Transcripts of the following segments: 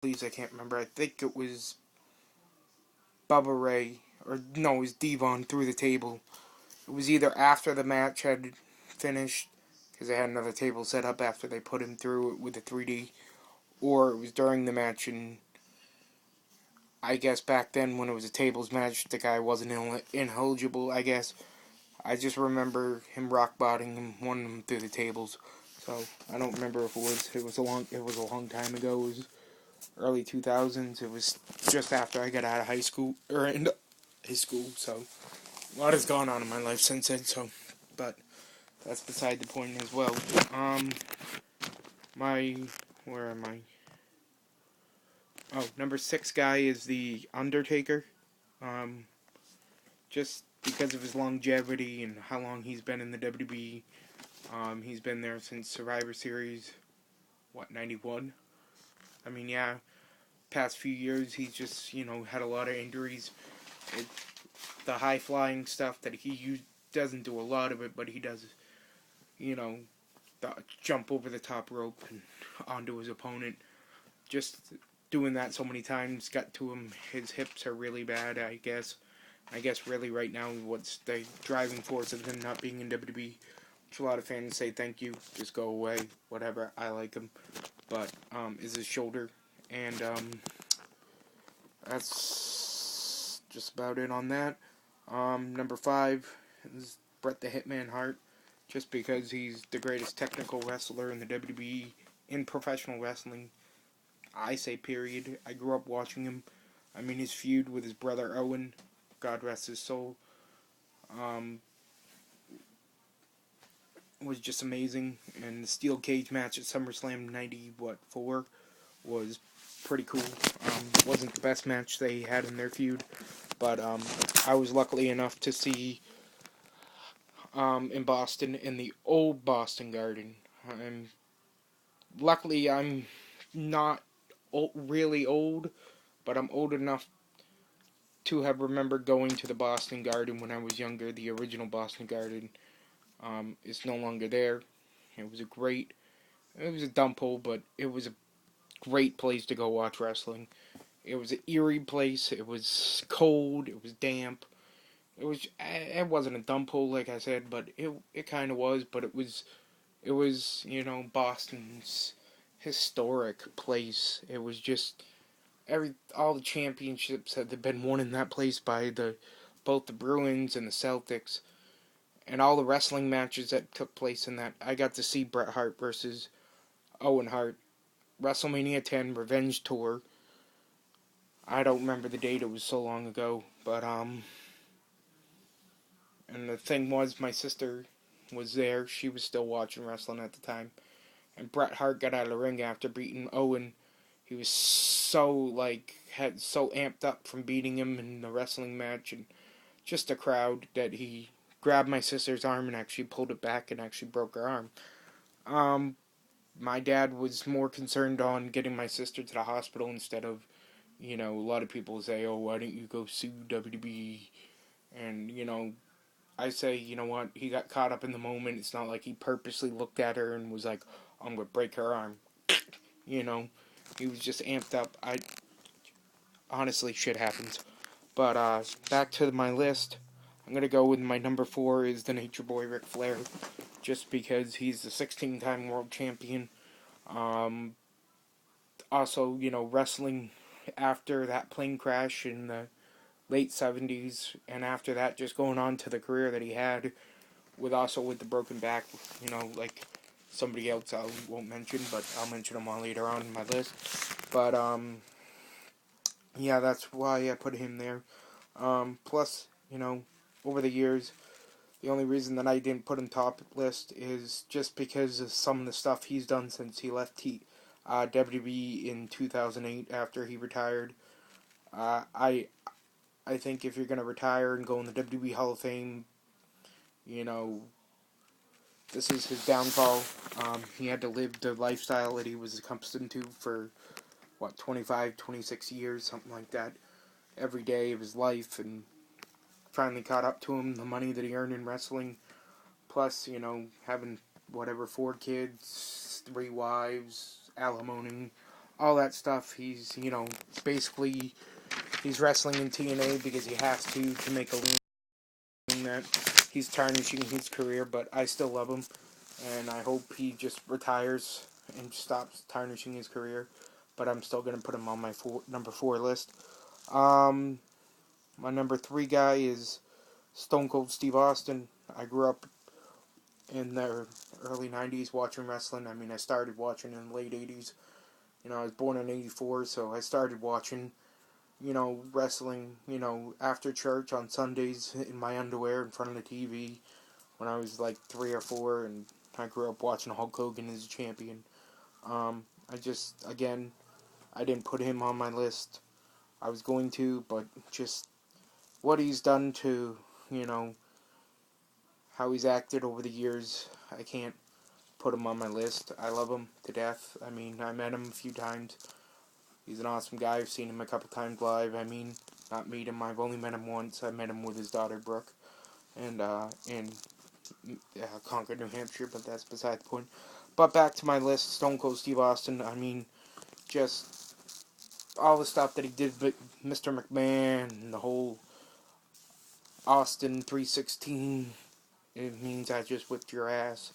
Please, I can't remember. I think it was Bubba Ray, or no, it was Devon through the table. It was either after the match had finished, because they had another table set up after they put him through it with the 3D, or it was during the match, and I guess back then when it was a tables match, the guy wasn't ineligible, I guess. I just remember him rock botting him, one of them through the tables. So I don't remember if it was a long time ago. It was early 2000s. It was just after I got out of high school or in high school. So a lot has gone on in my life since then. So, but that's beside the point as well. My where am I? Oh, number 6 guy is the Undertaker. Um, just because of his longevity and how long he's been in the WWE. He's been there since Survivor Series, 91? I mean, yeah, past few years he's just, had a lot of injuries. It, the high-flying stuff that doesn't do a lot of it, but he does, you know, the jump over the top rope and onto his opponent. Just doing that so many times got to him. His hips are really bad, I guess. I guess really right now what's the driving force of him not being in WWE, which a lot of fans say thank you, just go away, whatever, I like him, but is his shoulder, and that's just about it on that. Number 5 is Bret the Hitman Hart, just because he's the greatest technical wrestler in the WWE, in professional wrestling, I say period. I grew up watching him. I mean, his feud with his brother Owen, God rest his soul, um, was just amazing. And the steel cage match at SummerSlam 94 was pretty cool. Wasn't the best match they had in their feud, but I was lucky enough to see in Boston, in the old Boston Garden. And luckily, I'm not really old, but I'm old enough to have remembered going to the Boston Garden when I was younger. The original Boston Garden is no longer there. It was a dump hole, but it was a great place to go watch wrestling. It was an eerie place. It was cold. It was damp. It wasn't a dump hole like I said, but it kind of was. But it was Boston's historic place. It was just all the championships that had been won in that place by both the Bruins and the Celtics, and all the wrestling matches that took place in that. I got to see Bret Hart versus Owen Hart, WrestleMania 10 Revenge Tour. I don't remember the date, it was so long ago, but and the thing was, my sister was there. She was still watching wrestling at the time, and Bret Hart got out of the ring after beating Owen. He was had so amped up from beating him in the wrestling match, and just a crowd, that he grabbed my sister's arm and actually pulled it back and actually broke her arm. Um, my dad was more concerned on getting my sister to the hospital instead of, a lot of people say, oh, why don't you go sue WWE? And, I say, you know what, he got caught up in the moment. It's not like he purposely looked at her and was like, I'm going to break her arm. You know, he was just amped up. Honestly, shit happens. But, back to my list. I'm going to go with my number 4 is the Nature Boy Ric Flair. Just because he's the 16-time world champion. Um, Also, wrestling after that plane crash in the late 70s, and after that, just going on to the career that he had, with the broken back, like somebody else I won't mention, but I'll mention them all later on in my list. But, yeah, that's why I put him there. Plus, over the years, the only reason that I didn't put him top list is just because of some of the stuff he's done since he left WWE in 2008 after he retired. Uh, I I think if you're gonna retire and go in the WWE Hall of Fame, you know this is his downfall. He had to live the lifestyle that he was accustomed to for 25, 26 years, something like that, every day of his life, and finally caught up to him the money that he earned in wrestling. Plus, having 4 kids, 3 wives, alimony, all that stuff. He's, basically, he's wrestling in TNA because he has to make a living. That he's tarnishing his career, but I still love him, and I hope he just retires and stops tarnishing his career. But I'm still gonna put him on my number 4 list. Um, my number 3 guy is Stone Cold Steve Austin. I grew up in the early 90s watching wrestling. I mean, I started watching in the late 80s. I was born in 84, so I started watching, wrestling, after church on Sundays in my underwear in front of the TV when I was like 3 or 4, and I grew up watching Hulk Hogan as a champion. Again, I didn't put him on my list. I was going to, but just what he's done to, you know, how he's acted over the years, I can't put him on my list. I love him to death. I mean, I met him a few times. He's an awesome guy. I've seen him a couple times live. I mean, not meet him. I've only met him once. I met him with his daughter Brooke, and in Concord, New Hampshire. But that's beside the point. But back to my list: Stone Cold Steve Austin. I mean, just all the stuff that he did with Mr. McMahon and the whole Austin 316. It means I just whipped your ass.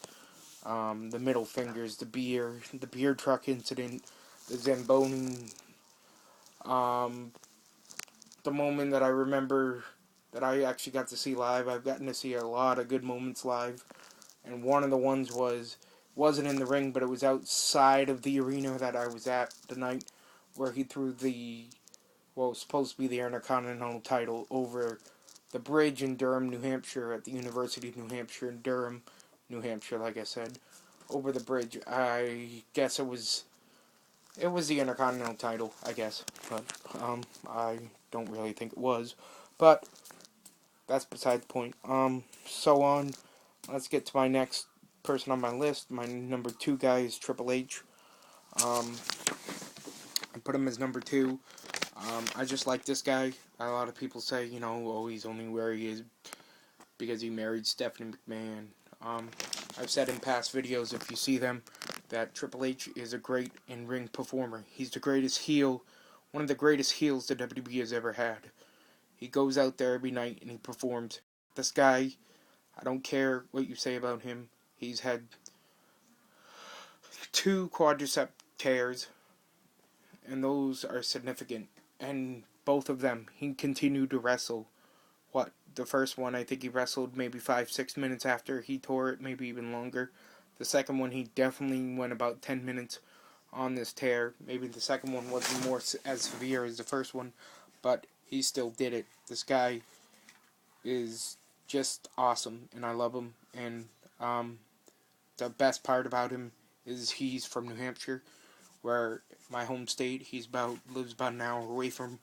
The middle fingers, the beer truck incident, the Zamboni. Um, the moment that I remember that I actually got to see live. I've gotten to see a lot of good moments live, and one of the ones wasn't in the ring, but it was outside of the arena that I was at the night where he threw it was supposed to be the Intercontinental title over the bridge in Durham, New Hampshire, at the University of New Hampshire in Durham, New Hampshire, like I said, over the bridge. I guess it was the Intercontinental title, I guess, but I don't really think it was, but that's beside the point. Let's get to my next person on my list. My number 2 guy is Triple H. I put him as number 2. I just like this guy. A lot of people say, oh, he's only where he is because he married Stephanie McMahon. I've said in past videos, if you see them, that Triple H is a great in-ring performer. He's the greatest heel, one of the greatest heels the WWE has ever had. He goes out there every night and he performs. This guy, I don't care what you say about him, he's had 2 quadricep tears, and those are significant. And both of them, he continued to wrestle. The first one, I think he wrestled maybe 5-6 minutes after he tore it, maybe even longer. The second one, he definitely went about 10 minutes on this tear. Maybe the second one wasn't as severe as the first one, but he still did it. This guy is just awesome, and I love him. And the best part about him is he's from New Hampshire, where my home state. Lives about an hour away from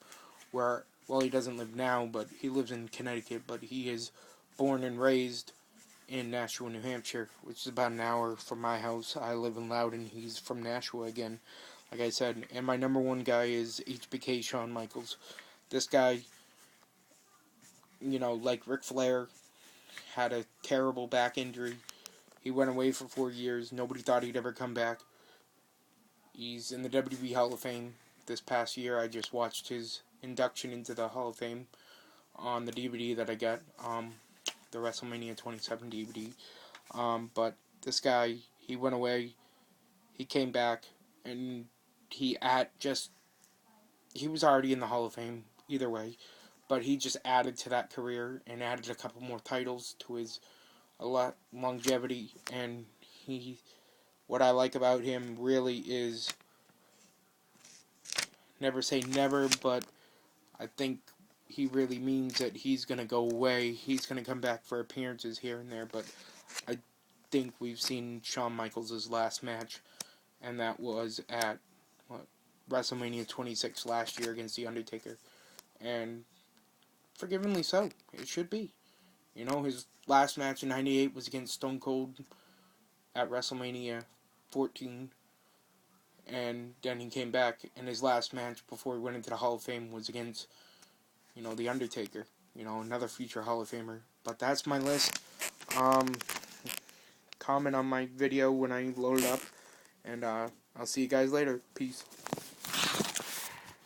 where. Well, he doesn't live now, but he lives in Connecticut. But he is born and raised in Nashua, New Hampshire, which is about an hour from my house. I live in Loudon. He's from Nashua again, like I said. And my number 1 guy is HBK Shawn Michaels. This guy, like Ric Flair, had a terrible back injury. He went away for 4 years. Nobody thought he'd ever come back. He's in the WWE Hall of Fame. This past year, I just watched his induction into the Hall of Fame on the DVD that I got, the WrestleMania 27 DVD. But this guy, he went away, he came back, and he was already in the Hall of Fame either way, but he just added to that career and added a couple more titles to his longevity. And what I like about him really is, never say never, but I think he really means that he's going to go away. He's going to come back for appearances here and there, but I think we've seen Shawn Michaels' last match, and that was at WrestleMania 26 last year against The Undertaker. And forgivingly so. It should be. His last match in 98 was against Stone Cold at WrestleMania 14. And then he came back, and his last match before he went into the Hall of Fame was against, The Undertaker. Another future Hall of Famer. But that's my list. Comment on my video when I load it up, and I'll see you guys later. Peace.